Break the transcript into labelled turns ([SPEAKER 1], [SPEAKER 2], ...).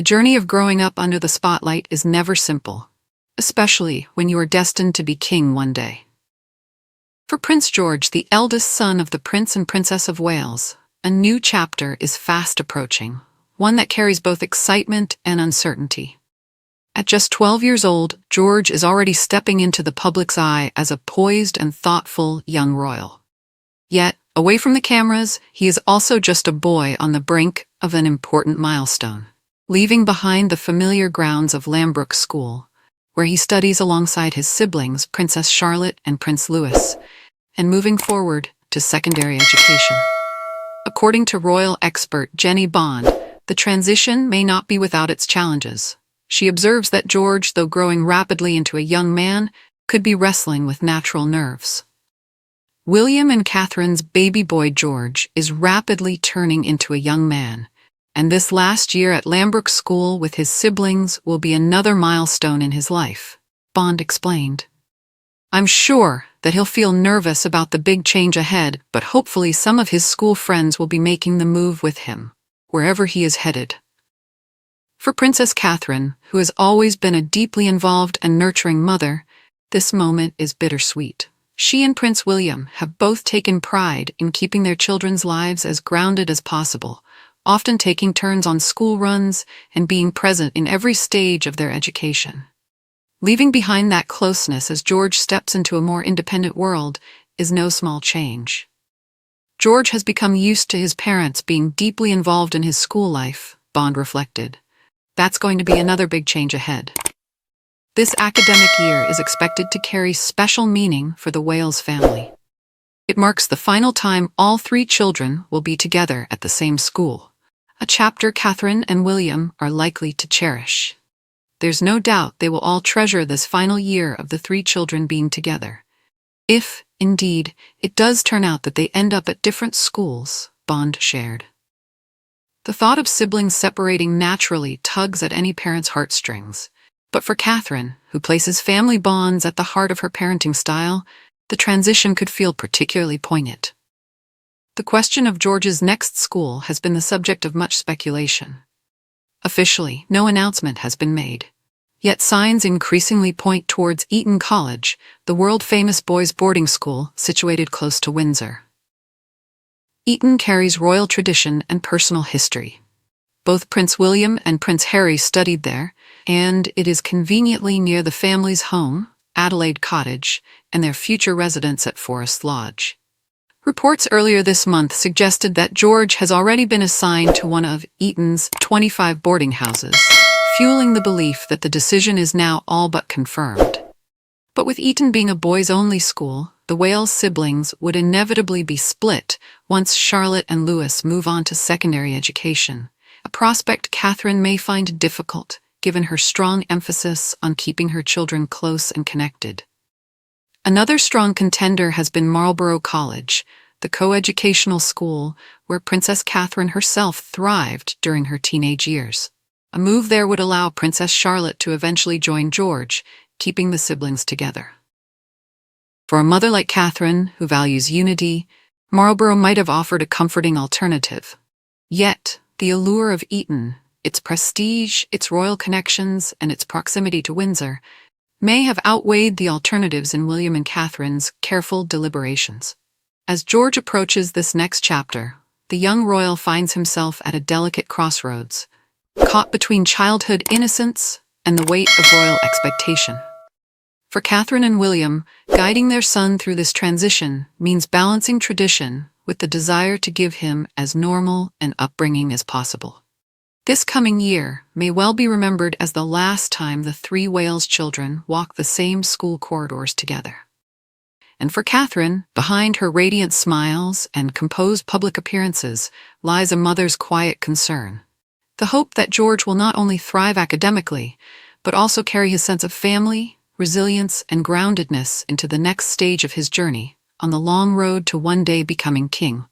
[SPEAKER 1] journey of growing up under the spotlight is never simple, especially when you are destined to be king one day. For Prince George, the eldest son of the Prince and Princess of Wales, a new chapter is fast approaching, one that carries both excitement and uncertainty. At just 12 years old, George is already stepping into the public's eye as a poised and thoughtful young royal. Yet, away from the cameras, he is also just a boy on the brink of an important milestone, leaving behind the familiar grounds of Lambrook School, where he studies alongside his siblings, Princess Charlotte and Prince Louis, and moving forward to secondary education. According to royal expert Jenny Bond, the transition may not be without its challenges. She observes that George, though growing rapidly into a young man, could be wrestling with natural nerves. William and Catherine's baby boy George is rapidly turning into a young man, and this last year at Lambrook School with his siblings will be another milestone in his life, Bond explained. I'm sure that he'll feel nervous about the big change ahead, but hopefully some of his school friends will be making the move with him, wherever he is headed. For Princess Catherine, who has always been a deeply involved and nurturing mother, this moment is bittersweet. She and Prince William have both taken pride in keeping their children's lives as grounded as possible, often taking turns on school runs and being present in every stage of their education. Leaving behind that closeness as George steps into a more independent world is no small change. George has become used to his parents being deeply involved in his school life, Bond reflected. That's going to be another big change ahead. This academic year is expected to carry special meaning for the Wales family. It marks the final time all three children will be together at the same school, a chapter Catherine and William are likely to cherish. There's no doubt they will all treasure this final year of the three children being together. If, indeed, it does turn out that they end up at different schools, Bond shared. The thought of siblings separating naturally tugs at any parent's heartstrings. But for Catherine, who places family bonds at the heart of her parenting style, the transition could feel particularly poignant. The question of George's next school has been the subject of much speculation. Officially, no announcement has been made. Yet signs increasingly point towards Eton College, the world-famous boys' boarding school situated close to Windsor. Eton carries royal tradition and personal history. Both Prince William and Prince Harry studied there, and it is conveniently near the family's home, Adelaide Cottage, and their future residence at Forest Lodge. Reports earlier this month suggested that George has already been assigned to one of Eton's 25 boarding houses, fueling the belief that the decision is now all but confirmed. But with Eton being a boys-only school, the Wales siblings would inevitably be split once Charlotte and Louis move on to secondary education, a prospect Catherine may find difficult, given her strong emphasis on keeping her children close and connected. Another strong contender has been Marlborough College, the coeducational school where Princess Catherine herself thrived during her teenage years. A move there would allow Princess Charlotte to eventually join George, keeping the siblings together. For a mother like Catherine, who values unity, Marlborough might have offered a comforting alternative. Yet, the allure of Eton, its prestige, its royal connections, and its proximity to Windsor, may have outweighed the alternatives in William and Catherine's careful deliberations. As George approaches this next chapter, the young royal finds himself at a delicate crossroads, caught between childhood innocence and the weight of royal expectation. For Catherine and William, guiding their son through this transition means balancing tradition with the desire to give him as normal an upbringing as possible. This coming year may well be remembered as the last time the three Wales children walk the same school corridors together. And for Catherine, behind her radiant smiles and composed public appearances lies a mother's quiet concern. The hope that George will not only thrive academically, but also carry his sense of family, resilience, and groundedness into the next stage of his journey, on the long road to one day becoming king.